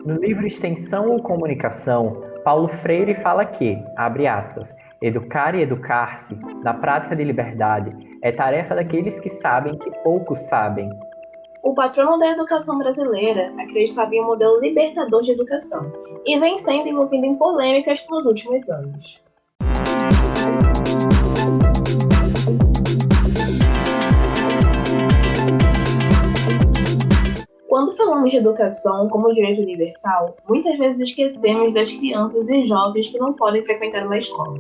No livro Extensão ou Comunicação, Paulo Freire fala que, abre aspas, educar e educar-se, na prática de liberdade, é tarefa daqueles que sabem que poucos sabem. O patrono da educação brasileira acreditava em um modelo libertador de educação e vem sendo envolvido em polêmicas nos últimos anos. Quando falamos de educação como direito universal, muitas vezes esquecemos das crianças e jovens que não podem frequentar uma escola.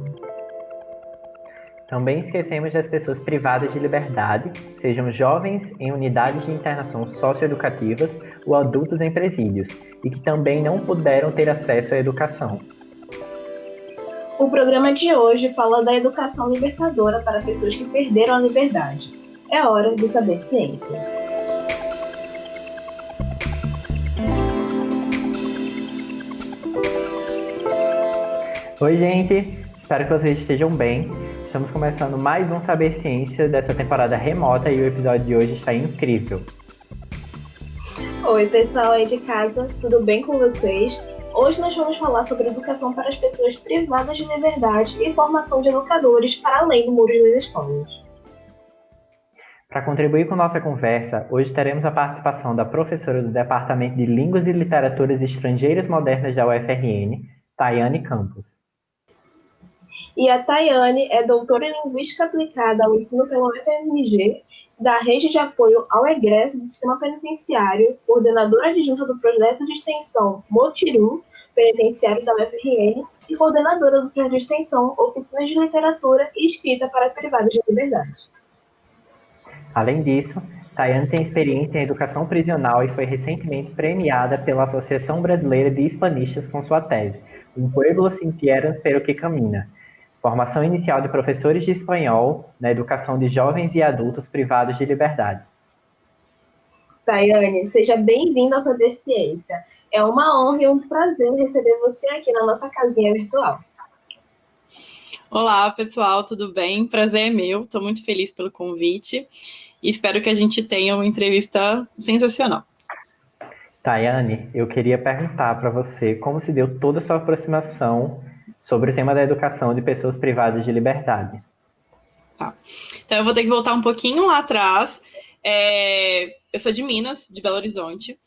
Também esquecemos das pessoas privadas de liberdade, sejam jovens em unidades de internação socioeducativas ou adultos em presídios, e que também não puderam ter acesso à educação. O programa de hoje fala da educação libertadora para pessoas que perderam a liberdade. É hora de saber ciência. Oi, gente! Espero que vocês estejam bem. Estamos começando mais um Saber Ciência dessa temporada remota e o episódio de hoje está incrível. Oi, pessoal aí de casa, tudo bem com vocês? Hoje nós vamos falar sobre educação para as pessoas privadas de liberdade e formação de educadores para além do muro das escolas. Para contribuir com nossa conversa, hoje teremos a participação da professora do Departamento de Línguas e Literaturas Estrangeiras Modernas da UFRN, Tayane Campos. E a Tayane é doutora em Linguística Aplicada ao Ensino pela UFMG, da Rede de Apoio ao Egresso do Sistema Penitenciário, coordenadora adjunta do projeto de extensão Motirum Penitenciário da UFRN e coordenadora do projeto de extensão Oficinas de Literatura e Escrita para Privados de Liberdade. Além disso, Tayane tem experiência em educação prisional e foi recentemente premiada pela Associação Brasileira de Hispanistas com sua tese, Um Pueblo Sin Tierras pero que Camina, formação inicial de professores de espanhol na educação de jovens e adultos privados de liberdade. Tayane, seja bem-vinda ao Saber Ciência. É uma honra e um prazer receber você aqui na nossa casinha virtual. Olá, pessoal, tudo bem? Prazer é meu, estou muito feliz pelo convite e espero que a gente tenha uma entrevista sensacional. Tayane, eu queria perguntar para você como se deu toda a sua aproximação sobre o tema da educação de pessoas privadas de liberdade. Tá. Então eu vou ter que voltar um pouquinho lá atrás. Eu sou de Minas, de Belo Horizonte,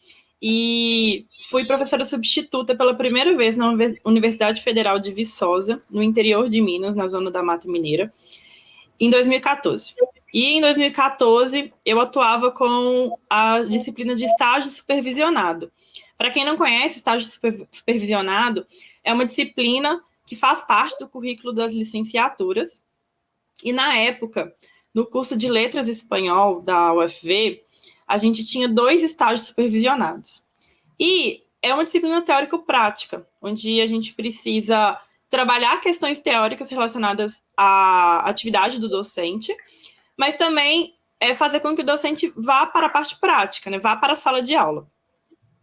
e fui professora substituta pela primeira vez na Universidade Federal de Viçosa, no interior de Minas, na zona da Mata Mineira, em 2014. E em 2014 eu atuava com a disciplina de estágio supervisionado. Para quem não conhece, estágio supervisionado é uma disciplina que faz parte do currículo das licenciaturas. E na época, no curso de Letras Espanhol da UFV, a gente tinha 2 estágios supervisionados. E é uma disciplina teórico-prática, onde a gente precisa trabalhar questões teóricas relacionadas à atividade do docente, mas também fazer com que o docente vá para a parte prática, né? Vá para a sala de aula.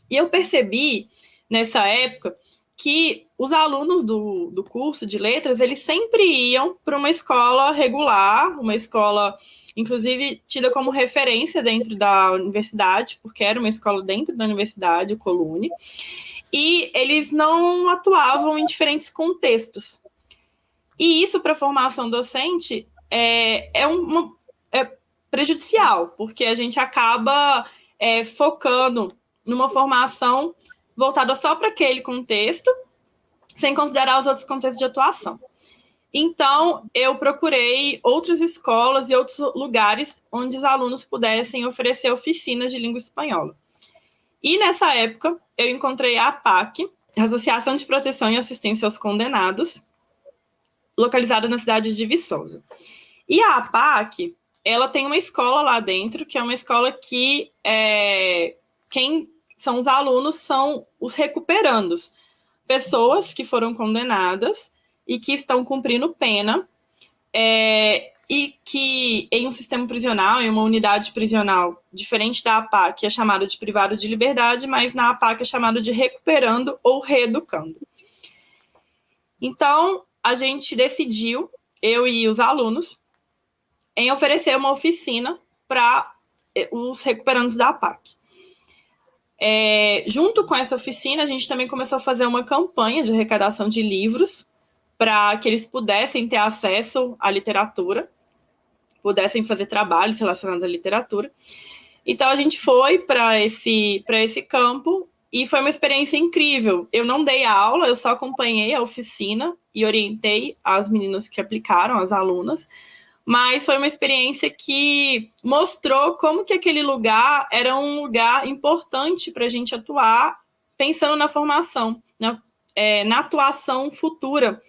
E eu percebi, nessa época, que os alunos do curso de letras, eles sempre iam para uma escola regular, uma escola, inclusive, tida como referência dentro da universidade, porque era uma escola dentro da universidade, o Colune, e eles não atuavam em diferentes contextos. E isso, para a formação docente, é prejudicial, porque a gente acaba focando numa formação voltada só para aquele contexto, sem considerar os outros contextos de atuação. Então, eu procurei outras escolas e outros lugares onde os alunos pudessem oferecer oficinas de língua espanhola. E, nessa época, eu encontrei a APAC, Associação de Proteção e Assistência aos Condenados, localizada na cidade de Viçosa. E a APAC, ela tem uma escola lá dentro, que é uma escola que quem são os alunos são os recuperandos, pessoas que foram condenadas e que estão cumprindo pena, e que em um sistema prisional, em uma unidade prisional diferente da APAC, é chamado de privado de liberdade, mas na APAC é chamado de recuperando ou reeducando. Então, a gente decidiu, eu e os alunos, em oferecer uma oficina para os recuperandos da APAC. Junto com essa oficina, a gente também começou a fazer uma campanha de arrecadação de livros para que eles pudessem ter acesso à literatura, pudessem fazer trabalhos relacionados à literatura. Então, a gente foi para esse campo e foi uma experiência incrível. Eu não dei aula, eu só acompanhei a oficina e orientei as meninas que aplicaram, as alunas, mas foi uma experiência que mostrou como que aquele lugar era um lugar importante para a gente atuar, pensando na formação, na atuação futura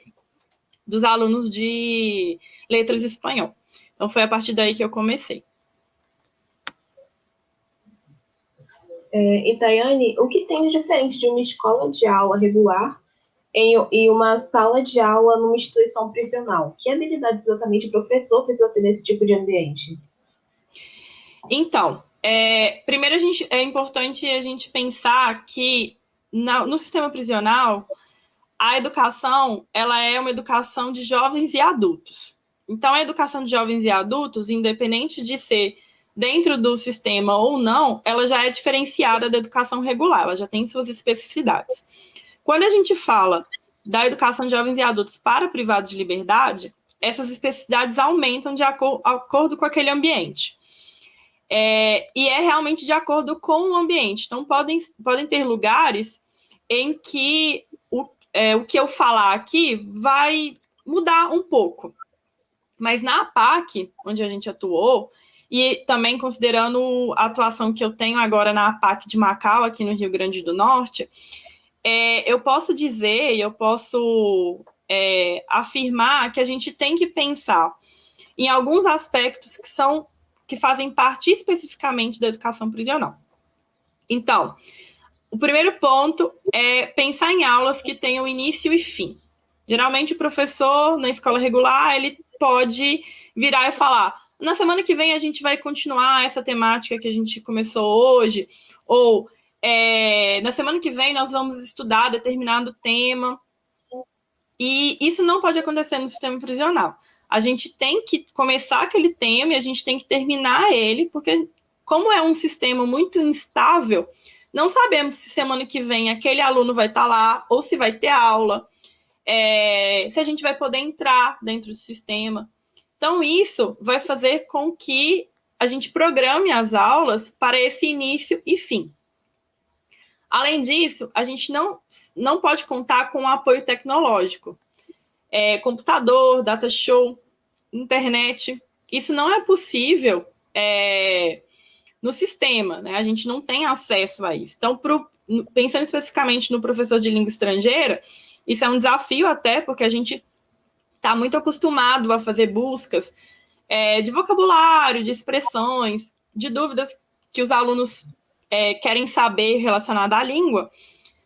dos alunos de letras e espanhol. Então, foi a partir daí que eu comecei. E, Tayane, o que tem de diferente de uma escola de aula regular em uma sala de aula numa instituição prisional? Que habilidades exatamente o professor precisa ter nesse tipo de ambiente? Então, primeiro é importante a gente pensar que no sistema prisional, a educação, ela é uma educação de jovens e adultos. Então, a educação de jovens e adultos, independente de ser dentro do sistema ou não, ela já é diferenciada da educação regular, ela já tem suas especificidades. Quando a gente fala da educação de jovens e adultos para privados de liberdade, essas especificidades aumentam de acordo com aquele ambiente. E é realmente de acordo com o ambiente. Então, podem ter lugares em que o que eu falar aqui vai mudar um pouco. Mas na APAC, onde a gente atuou, e também considerando a atuação que eu tenho agora na APAC de Macau, aqui no Rio Grande do Norte, eu posso dizer, eu posso afirmar que a gente tem que pensar em alguns aspectos que fazem parte especificamente da educação prisional. Então, o primeiro ponto é pensar em aulas que tenham início e fim. Geralmente, o professor, na escola regular, ele pode virar e falar: na semana que vem a gente vai continuar essa temática que a gente começou hoje, ou na semana que vem nós vamos estudar determinado tema. E isso não pode acontecer no sistema prisional. A gente tem que começar aquele tema e a gente tem que terminar ele, porque como é um sistema muito instável, não sabemos se semana que vem aquele aluno vai estar lá ou se vai ter aula, se a gente vai poder entrar dentro do sistema. Então, isso vai fazer com que a gente programe as aulas para esse início e fim. Além disso, a gente não pode contar com o apoio tecnológico. Computador, data show, internet, isso não é possível no sistema, né? A gente não tem acesso a isso. Então, pensando especificamente no professor de língua estrangeira, isso é um desafio até, porque a gente está muito acostumado a fazer buscas de vocabulário, de expressões, de dúvidas que os alunos querem saber relacionada à língua.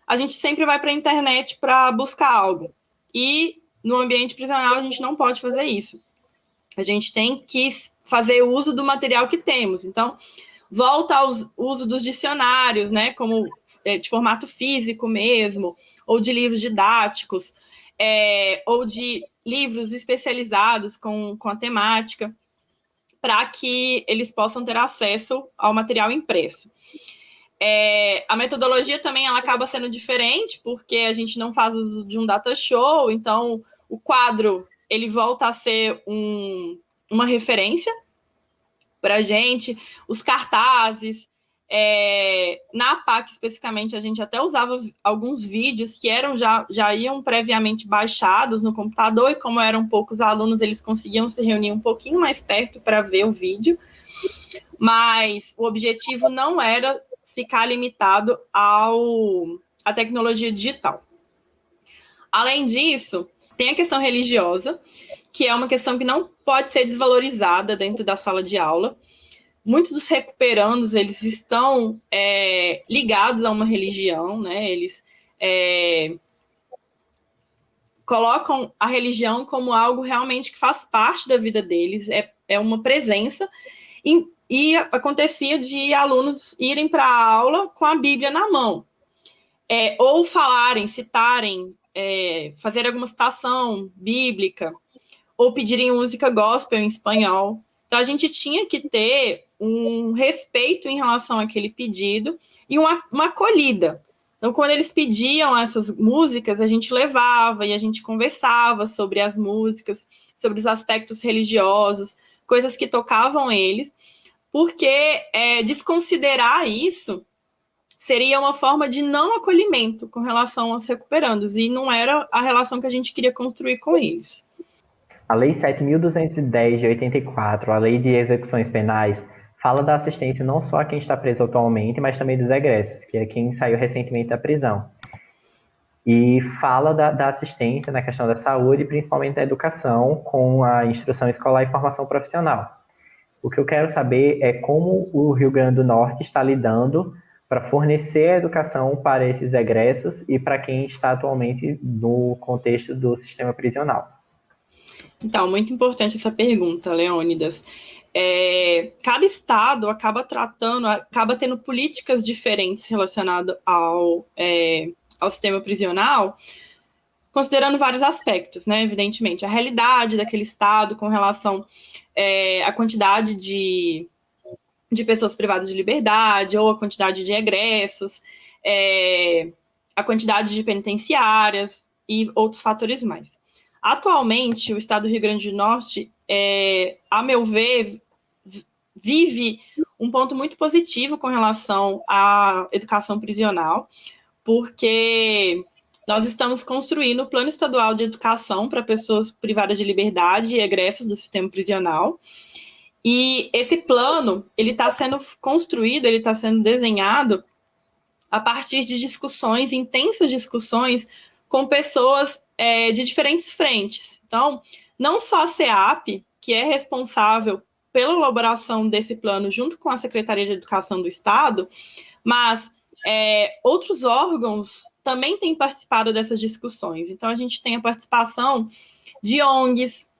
A gente sempre vai para a internet para buscar algo. E no ambiente prisional a gente não pode fazer isso. A gente tem que fazer uso do material que temos. Então, volta ao uso dos dicionários, né, como de formato físico mesmo, ou de livros didáticos, ou de livros especializados com a temática, para que eles possam ter acesso ao material impresso. A metodologia também ela acaba sendo diferente, porque a gente não faz uso de um data show, então o quadro ele volta a ser uma referência para a gente, os cartazes. Na APAC, especificamente, a gente até usava alguns vídeos que já iam previamente baixados no computador, e como eram poucos alunos, eles conseguiam se reunir um pouquinho mais perto para ver o vídeo, mas o objetivo não era ficar limitado à tecnologia digital. Além disso, tem a questão religiosa, que é uma questão que não pode ser desvalorizada dentro da sala de aula. Muitos dos recuperandos, eles estão ligados a uma religião, né? Eles colocam a religião como algo realmente que faz parte da vida deles, é uma presença, e acontecia de alunos irem para a aula com a Bíblia na mão, ou falarem, citarem, fazer alguma citação bíblica, ou pedirem música gospel em espanhol. Então, a gente tinha que ter um respeito em relação àquele pedido e uma acolhida. Então, quando eles pediam essas músicas, a gente levava e a gente conversava sobre as músicas, sobre os aspectos religiosos, coisas que tocavam eles, porque desconsiderar isso seria uma forma de não acolhimento com relação aos recuperandos, e não era a relação que a gente queria construir com eles. A Lei 7.210 de 84, a Lei de Execuções Penais, fala da assistência não só a quem está preso atualmente, mas também dos egressos, que é quem saiu recentemente da prisão. E fala da assistência na questão da saúde, principalmente da educação, com a instrução escolar e formação profissional. O que eu quero saber é como o Rio Grande do Norte está lidando para fornecer a educação para esses egressos e para quem está atualmente no contexto do sistema prisional. Então, muito importante essa pergunta, Leônidas. Cada estado acaba tendo políticas diferentes relacionadas ao sistema prisional, considerando vários aspectos, né? Evidentemente, a realidade daquele estado com relação à quantidade de pessoas privadas de liberdade, ou a quantidade de egressos, a quantidade de penitenciárias e outros fatores mais. Atualmente, o estado do Rio Grande do Norte, a meu ver, vive um ponto muito positivo com relação à educação prisional, porque nós estamos construindo o Plano Estadual de Educação para pessoas privadas de liberdade e egressas do sistema prisional. E esse plano, ele está sendo construído, ele está sendo desenhado a partir de discussões, intensas discussões, com pessoas de diferentes frentes. Então, não só a SEAP, que é responsável pela elaboração desse plano junto com a Secretaria de Educação do Estado, mas outros órgãos também têm participado dessas discussões. Então, a gente tem a participação de ONGs,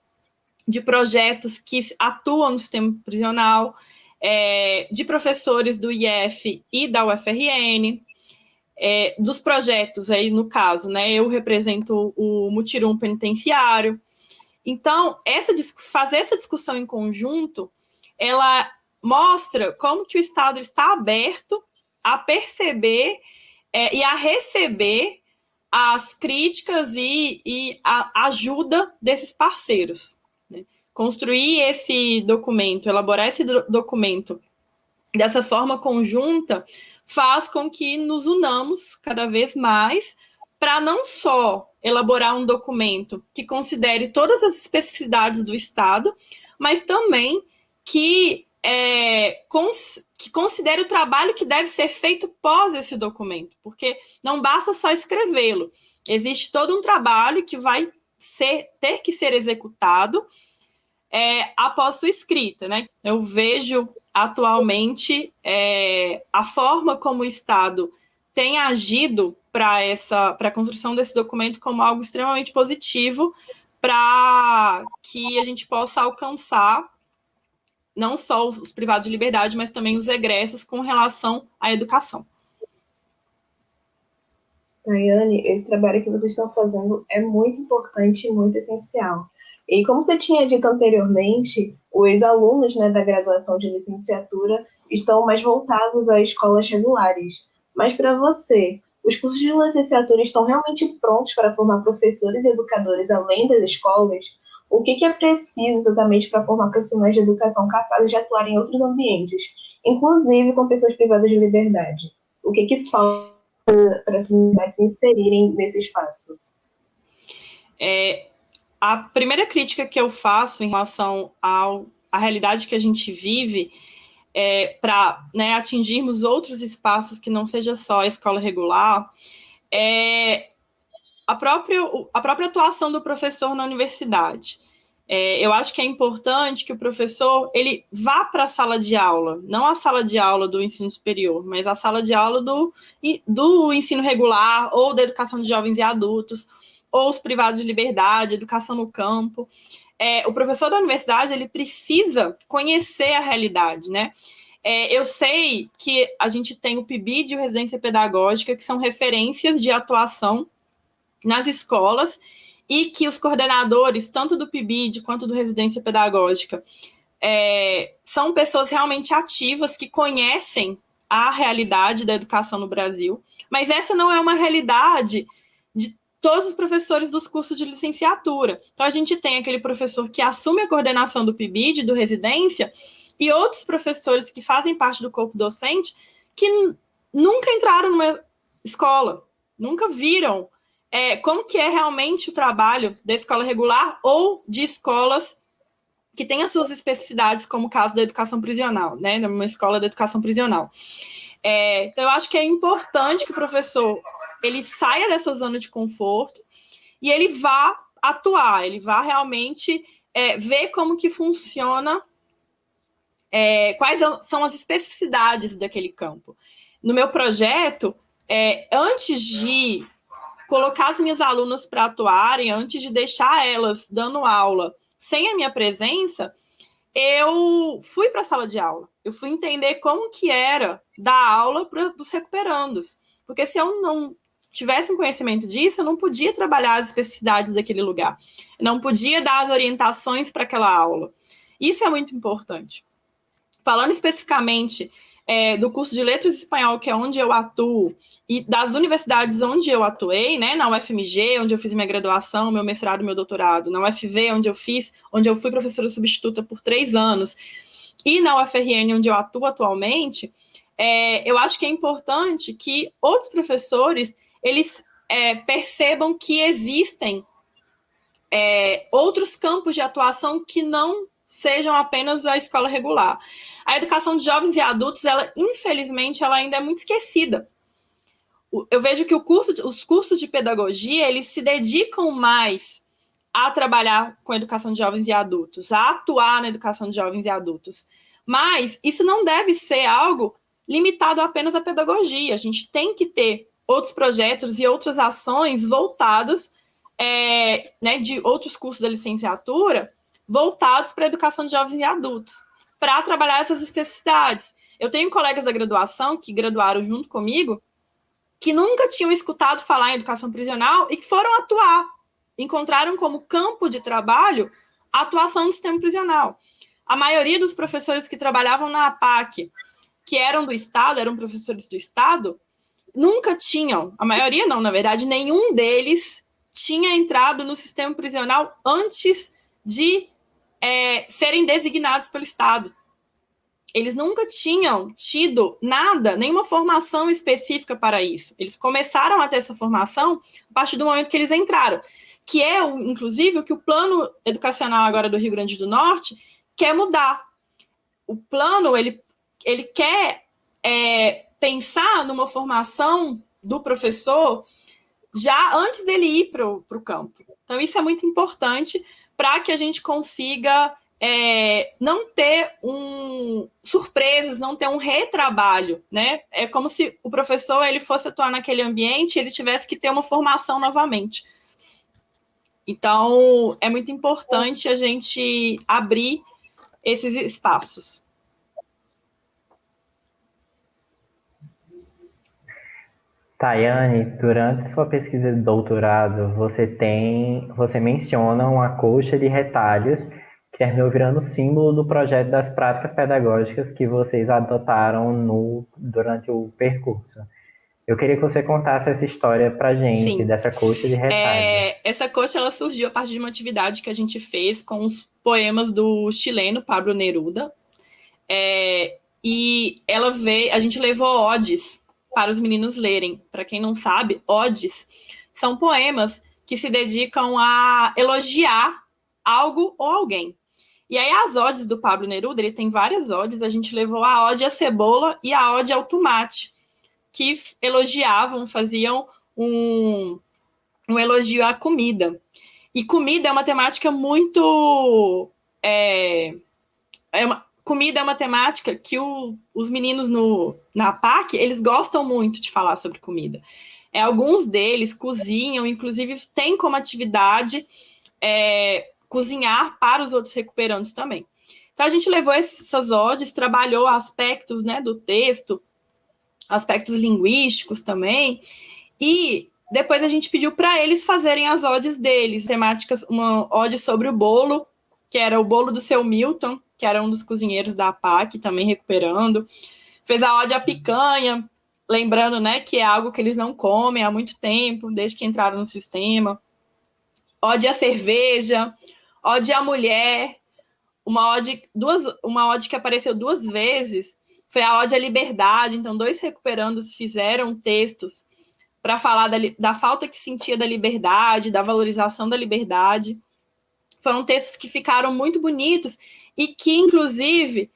de projetos que atuam no sistema prisional, de professores do IF e da UFRN, dos projetos, aí no caso, né, eu represento o Mutirum Penitenciário. Então, fazer essa discussão em conjunto, ela mostra como que o Estado está aberto a perceber e a receber as críticas e a ajuda desses parceiros. Né? Construir esse documento, elaborar esse documento dessa forma conjunta, faz com que nos unamos cada vez mais para não só elaborar um documento que considere todas as especificidades do Estado, mas também que considere o trabalho que deve ser feito pós esse documento, porque não basta só escrevê-lo, existe todo um trabalho que vai ter que ser executado após sua escrita, né? Eu vejo atualmente a forma como o Estado tem agido para a construção desse documento como algo extremamente positivo para que a gente possa alcançar não só os privados de liberdade, mas também os egressos com relação à educação. Tayane, esse trabalho que vocês estão fazendo é muito importante e muito essencial. E como você tinha dito anteriormente, os alunos, né, da graduação de licenciatura estão mais voltados a escolas regulares. Mas para você, os cursos de licenciatura estão realmente prontos para formar professores e educadores além das escolas? O que é preciso exatamente para formar profissionais de educação capazes de atuar em outros ambientes, inclusive com pessoas privadas de liberdade? O que falta para as unidades se inserirem nesse espaço? A primeira crítica que eu faço em relação à realidade que a gente vive para atingirmos outros espaços que não seja só a escola regular a própria atuação do professor na universidade. Eu acho que é importante que o professor ele vá para a sala de aula, não a sala de aula do ensino superior, mas a sala de aula do ensino regular ou da educação de jovens e adultos, ou os privados de liberdade, educação no campo. O professor da universidade ele precisa conhecer a realidade, né? Eu sei que a gente tem o PIBID e o Residência Pedagógica, que são referências de atuação nas escolas, e que os coordenadores, tanto do PIBID quanto do Residência Pedagógica, são pessoas realmente ativas que conhecem a realidade da educação no Brasil, mas essa não é uma realidade de todos os professores dos cursos de licenciatura. Então, a gente tem aquele professor que assume a coordenação do PIBID, do residência, e outros professores que fazem parte do corpo docente que nunca entraram numa escola, nunca viram como que é realmente o trabalho da escola regular ou de escolas que têm as suas especificidades, como o caso da educação prisional, né, uma escola de educação prisional. Então, eu acho que é importante que o professor ele saia dessa zona de conforto e ele vá atuar, ele vá realmente ver como que funciona, quais são as especificidades daquele campo. No meu projeto, antes de colocar as minhas alunas para atuarem, antes de deixar elas dando aula sem a minha presença, eu fui para a sala de aula. Eu fui entender como que era dar aula para os recuperandos. Porque se eu não tivesse um conhecimento disso, eu não podia trabalhar as especificidades daquele lugar. Eu não podia dar as orientações para aquela aula. Isso é muito importante. Falando especificamente do curso de Letras e Espanhol, que é onde eu atuo, e das universidades onde eu atuei, né, na UFMG, onde eu fiz minha graduação, meu mestrado e meu doutorado, na UFV, onde eu fui professora substituta por 3 anos, e na UFRN, onde eu atuo atualmente, eu acho que é importante que outros professores, eles percebam que existem outros campos de atuação que não sejam apenas a escola regular. A educação de jovens e adultos, infelizmente, ela ainda é muito esquecida. Eu vejo que os cursos de pedagogia, eles se dedicam mais a trabalhar com a educação de jovens e adultos, a atuar na educação de jovens e adultos. Mas isso não deve ser algo limitado apenas à pedagogia. A gente tem que ter outros projetos e outras ações voltadas, né, de outros cursos da licenciatura, voltados para a educação de jovens e adultos, para trabalhar essas especificidades. Eu tenho colegas da graduação que graduaram junto comigo, que nunca tinham escutado falar em educação prisional e que foram atuar, encontraram como campo de trabalho a atuação no sistema prisional. A maioria dos professores que trabalhavam na APAC, que eram do Estado, eram professores do Estado, nunca tinham, a maioria não, na verdade, nenhum deles tinha entrado no sistema prisional antes de serem designados pelo Estado. Eles nunca tinham tido nada, nenhuma formação específica para isso. Eles começaram a ter essa formação a partir do momento que eles entraram, que é, inclusive, o que o plano educacional agora do Rio Grande do Norte quer mudar. O plano, ele quer pensar numa formação do professor já antes dele ir para o campo. Então, isso é muito importante para que a gente consiga não ter surpresas, não ter um retrabalho, né? É como se o professor ele fosse atuar naquele ambiente e ele tivesse que ter uma formação novamente. Então, é muito importante a gente abrir esses espaços. Tayane, durante sua pesquisa de doutorado, você menciona uma colcha de retalhos que terminou virando símbolo do projeto das práticas pedagógicas que vocês adotaram durante o percurso. Eu queria que você contasse essa história pra gente, sim, dessa colcha de retalhos. Essa colcha ela surgiu a partir de uma atividade que a gente fez com os poemas do chileno Pablo Neruda. E a gente levou odes para os meninos lerem. Para quem não sabe, odes são poemas que se dedicam a elogiar algo ou alguém. E aí as odes do Pablo Neruda, ele tem várias odes, a gente levou a ode à cebola e a ode ao tomate, que elogiavam, faziam um elogio à comida. E comida é uma temática muito... comida é uma temática que os meninos na PAC, eles gostam muito de falar sobre comida. Alguns deles cozinham, inclusive tem como atividade cozinhar para os outros recuperandos também. Então, a gente levou essas odes, trabalhou aspectos, né, do texto, aspectos linguísticos também, e depois a gente pediu para eles fazerem as odes deles, temáticas, uma ode sobre o bolo, que era o bolo do seu Milton, que era um dos cozinheiros da APAC, também recuperando. Fez a ode à picanha, lembrando, né, que é algo que eles não comem há muito tempo, desde que entraram no sistema. Ode à cerveja, ode à mulher, uma ode que apareceu 2 vezes, foi a ode à liberdade. Então, 2 recuperandos fizeram textos para falar da falta que sentia da liberdade, da valorização da liberdade. Foram textos que ficaram muito bonitos e que, inclusive,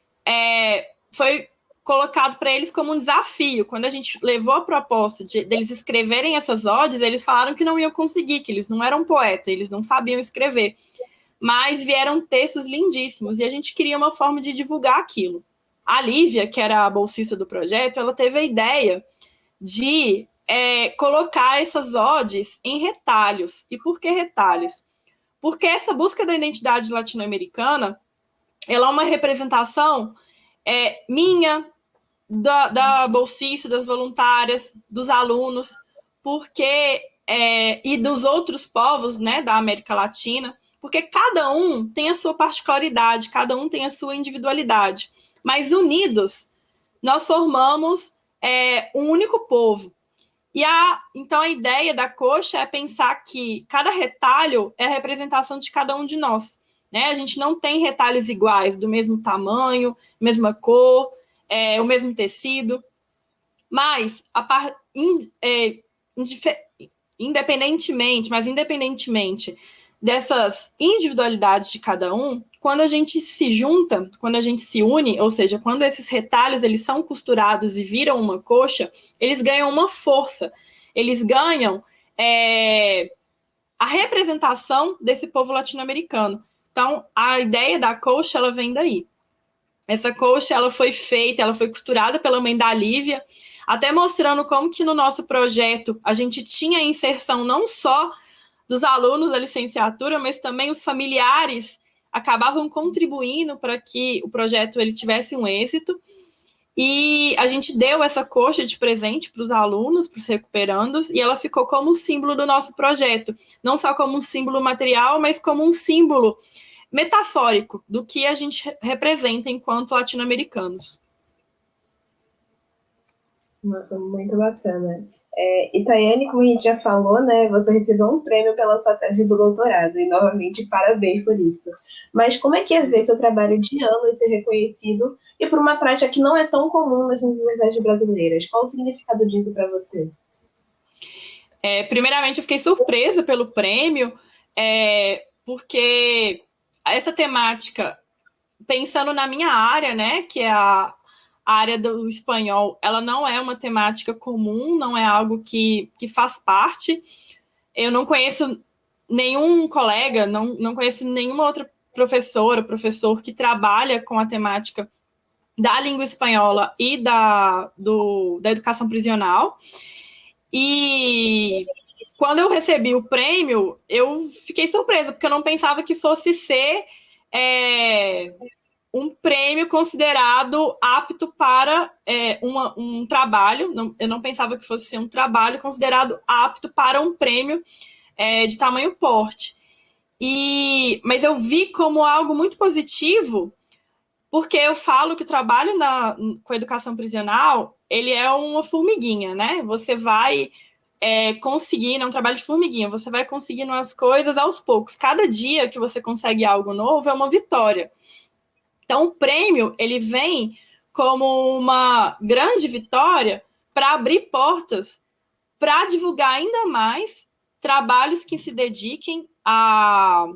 foi colocado para eles como um desafio. Quando a gente levou a proposta deles escreverem essas odes, eles falaram que não iam conseguir, que eles não eram poetas, eles não sabiam escrever. Mas vieram textos lindíssimos e a gente queria uma forma de divulgar aquilo. A Lívia, que era a bolsista do projeto, ela teve a ideia de colocar essas odes em retalhos. E por que retalhos? Porque essa busca da identidade latino-americana, ela é uma representação minha, da bolsista, das voluntárias, dos alunos, e dos outros povos, né, da América Latina, porque cada um tem a sua particularidade, cada um tem a sua individualidade, mas unidos nós formamos um único povo. Então a ideia da coxa é pensar que cada retalho é a representação de cada um de nós, né? A gente não tem retalhos iguais, do mesmo tamanho, mesma cor, o mesmo tecido, mas independentemente dessas individualidades de cada um, quando a gente se junta, quando a gente se une, ou seja, quando esses retalhos eles são costurados e viram uma coxa, eles ganham uma força, eles ganham a representação desse povo latino-americano. Então, a ideia da coxa, ela vem daí. Essa coxa, ela foi costurada pela mãe da Lívia, até mostrando como que no nosso projeto a gente tinha a inserção não só dos alunos da licenciatura, mas também os familiares acabavam contribuindo para que o projeto ele tivesse um êxito. E a gente deu essa coxa de presente para os alunos, para os recuperandos, e ela ficou como um símbolo do nosso projeto. Não só como um símbolo material, mas como um símbolo metafórico do que a gente representa enquanto latino-americanos. Nossa, muito bacana. E Tayane, como a gente já falou, né, você recebeu um prêmio pela sua tese do doutorado, e novamente parabéns por isso. Mas como é que é ver seu trabalho de anos ser reconhecido e por uma prática que não é tão comum nas universidades brasileiras? Qual o significado disso para você? Primeiramente, eu fiquei surpresa pelo prêmio, porque essa temática, pensando na minha área, né, que é a área do espanhol, ela não é uma temática comum, não é algo que faz parte. Eu não conheço nenhum colega, não conheço nenhuma outra professor que trabalha com a temática da língua espanhola e da educação prisional. E quando eu recebi o prêmio, eu fiquei surpresa, porque eu não pensava que fosse ser um prêmio considerado apto para um trabalho. Eu não pensava que fosse ser um trabalho considerado apto para um prêmio de tamanho porte. Mas eu vi como algo muito positivo, porque eu falo que o trabalho com a educação prisional, ele é uma formiguinha, né? Você vai conseguindo, é um trabalho de formiguinha, você vai conseguindo as coisas aos poucos. Cada dia que você consegue algo novo é uma vitória. Então, o prêmio, ele vem como uma grande vitória para abrir portas, para divulgar ainda mais trabalhos que se dediquem à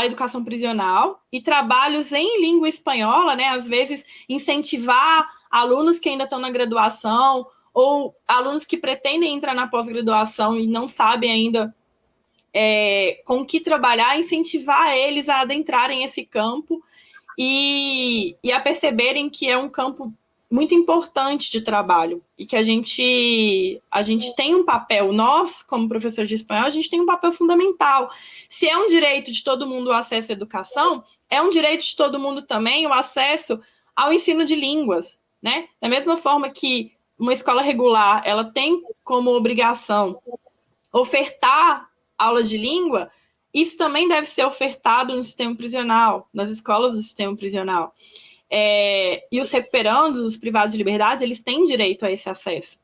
educação prisional e trabalhos em língua espanhola, né? Às vezes, incentivar alunos que ainda estão na graduação ou alunos que pretendem entrar na pós-graduação e não sabem ainda com o que trabalhar, incentivar eles a adentrarem esse campo e a perceberem que é um campo muito importante de trabalho e que a gente tem um papel, nós, como professores de espanhol, a gente tem um papel fundamental. Se é um direito de todo mundo o acesso à educação, é um direito de todo mundo também o acesso ao ensino de línguas, né? Da mesma forma que uma escola regular, ela tem como obrigação ofertar aulas de língua, isso também deve ser ofertado no sistema prisional, nas escolas do sistema prisional. E os recuperandos, os privados de liberdade, eles têm direito a esse acesso.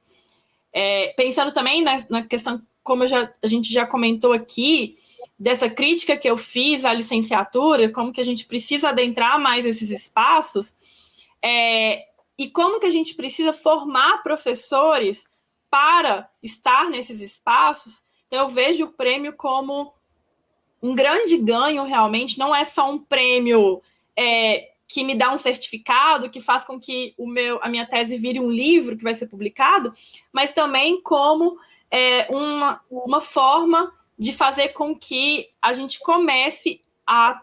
Pensando também na questão, como a gente já comentou aqui, dessa crítica que eu fiz à licenciatura, como que a gente precisa adentrar mais esses espaços, e como que a gente precisa formar professores para estar nesses espaços. Então, eu vejo o prêmio como um grande ganho, realmente. Não é só um prêmio que me dá um certificado, que faz com que a minha tese vire um livro que vai ser publicado, mas também como uma forma de fazer com que a gente comece a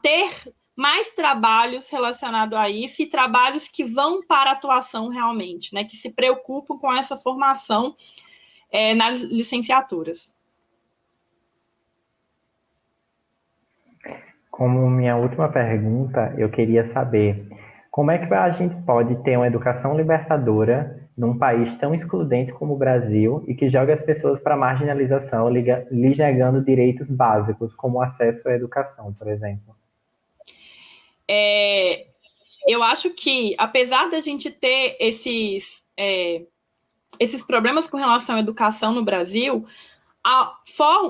ter mais trabalhos relacionados a isso, e trabalhos que vão para a atuação realmente, né, que se preocupam com essa formação nas licenciaturas. Como minha última pergunta, eu queria saber como é que a gente pode ter uma educação libertadora num país tão excludente como o Brasil e que joga as pessoas para a marginalização, lhes negando direitos básicos, como o acesso à educação, por exemplo? Eu acho que, apesar da gente ter esses problemas com relação à educação no Brasil,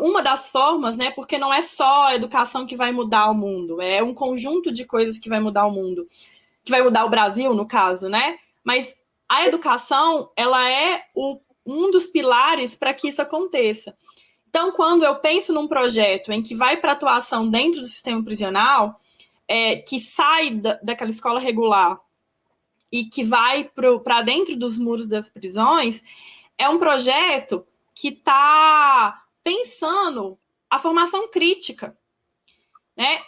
uma das formas, né, porque não é só a educação que vai mudar o mundo, é um conjunto de coisas que vai mudar o mundo, que vai mudar o Brasil, no caso, né? Mas a educação, ela é um dos pilares para que isso aconteça. Então, quando eu penso num projeto em que vai para atuação dentro do sistema prisional, que sai daquela escola regular e que vai para dentro dos muros das prisões, é um projeto que está pensando a formação crítica, né?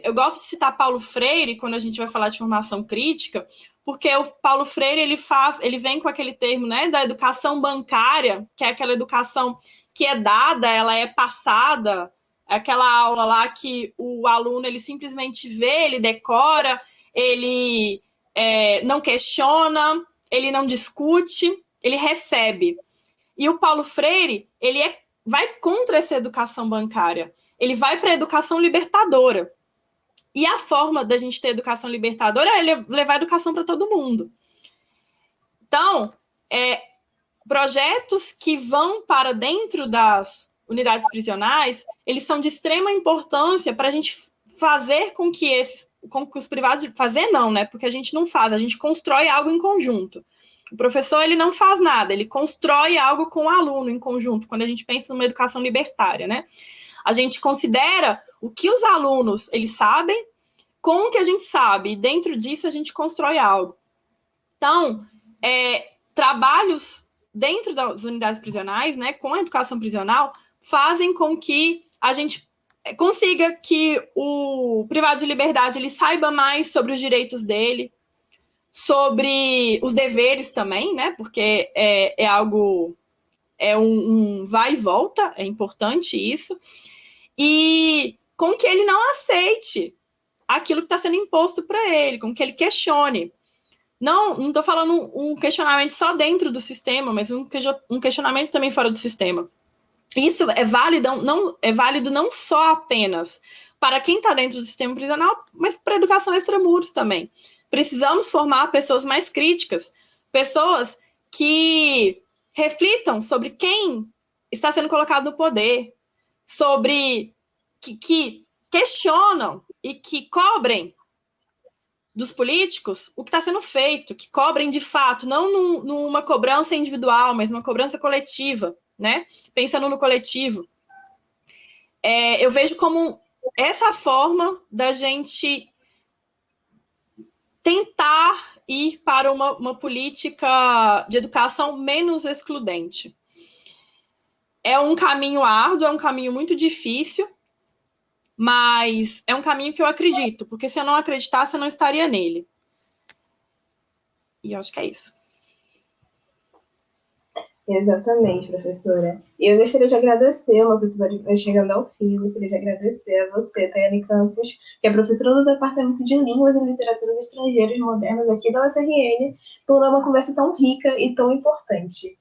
Eu gosto de citar Paulo Freire quando a gente vai falar de formação crítica, porque o Paulo Freire ele vem com aquele termo, né, da educação bancária, que é aquela educação que é dada, ela é passada, aquela aula lá que o aluno ele simplesmente vê, ele decora, ele não questiona, ele não discute, ele recebe. E o Paulo Freire, ele vai contra essa educação bancária. Ele vai para a educação libertadora. E a forma da gente ter educação libertadora é levar a educação para todo mundo. Então, projetos que vão para dentro das unidades prisionais, eles são de extrema importância para a gente fazer com que os privados... Fazer não, né? Porque a gente não faz, a gente constrói algo em conjunto. O professor, ele não faz nada, ele constrói algo com o aluno em conjunto, quando a gente pensa numa educação libertária, né? A gente considera o que os alunos, eles sabem, com o que a gente sabe, e dentro disso a gente constrói algo. Então, trabalhos dentro das unidades prisionais, né, com a educação prisional, fazem com que a gente consiga que o privado de liberdade ele saiba mais sobre os direitos dele, sobre os deveres também, né? Porque um vai e volta, é importante isso, e com que ele não aceite aquilo que está sendo imposto para ele, com que ele questione. Não estou falando um questionamento só dentro do sistema, mas um questionamento também fora do sistema. Isso é válido não só apenas para quem está dentro do sistema prisional, mas para a educação extramuros também. Precisamos formar pessoas mais críticas, pessoas que reflitam sobre quem está sendo colocado no poder, sobre que questionam e que cobrem dos políticos o que está sendo feito, que cobrem de fato, não numa cobrança individual, mas numa cobrança coletiva, né? Pensando no coletivo. Eu vejo como essa forma da gente tentar ir para uma política de educação menos excludente. É um caminho árduo, é um caminho muito difícil, mas é um caminho que eu acredito, porque se eu não acreditasse, eu não estaria nele. E eu acho que é isso. Exatamente, professora. E eu gostaria de agradecer, o nosso episódio vai chegando ao fim, eu gostaria de agradecer a você, Tayane Campos, que é professora do Departamento de Línguas e Literaturas Estrangeiras Modernas aqui da UFRN, por uma conversa tão rica e tão importante.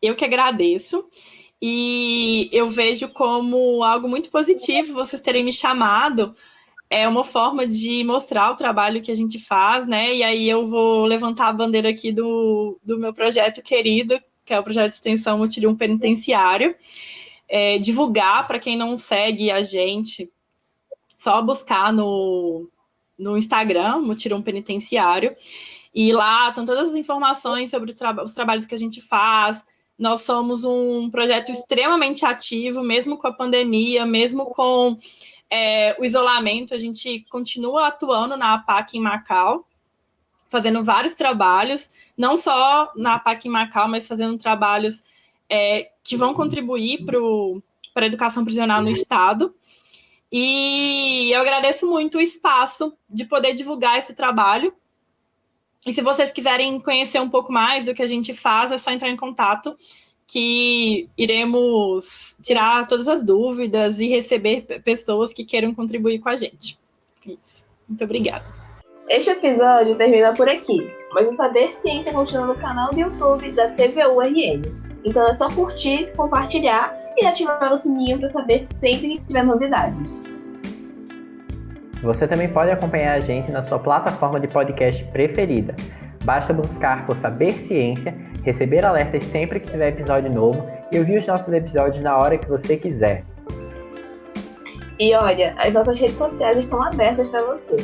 Eu que agradeço. e eu vejo como algo muito positivo vocês terem me chamado. É uma forma de mostrar o trabalho que a gente faz, né? E aí eu vou levantar a bandeira aqui do meu projeto querido, que é o projeto de extensão Mutirão Penitenciário. Divulgar, para quem não segue a gente, só buscar no Instagram, Mutirão Penitenciário, e lá estão todas as informações sobre os trabalhos que a gente faz. Nós somos um projeto extremamente ativo, mesmo com a pandemia, mesmo com o isolamento, a gente continua atuando na APAC em Macau, fazendo vários trabalhos, não só na APAC em Macau, mas fazendo trabalhos que vão contribuir para a educação prisional no Estado. E eu agradeço muito o espaço de poder divulgar esse trabalho. E se vocês quiserem conhecer um pouco mais do que a gente faz, é só entrar em contato, que iremos tirar todas as dúvidas e receber pessoas que queiram contribuir com a gente. Isso. Muito obrigada. Este episódio termina por aqui, mas o Saber Ciência continua no canal do YouTube da TVU-RN. Então é só curtir, compartilhar e ativar o sininho para saber sempre que tiver novidades. Você também pode acompanhar a gente na sua plataforma de podcast preferida. Basta buscar por Saber Ciência, receber alertas sempre que tiver episódio novo e ouvir os nossos episódios na hora que você quiser. E olha, as nossas redes sociais estão abertas para você.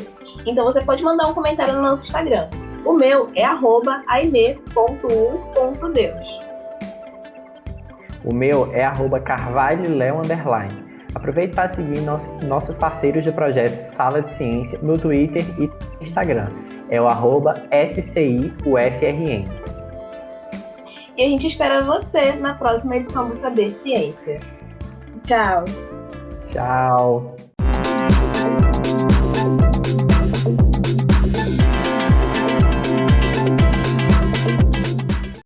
Então você pode mandar um comentário no nosso Instagram. O meu é @aime.u.deus. O meu é @carvalholeo_. Aproveite para seguir nossos parceiros de projeto Sala de Ciência no Twitter e Instagram. É o @SCIUFRN. E a gente espera você na próxima edição do Saber Ciência. Tchau! Tchau!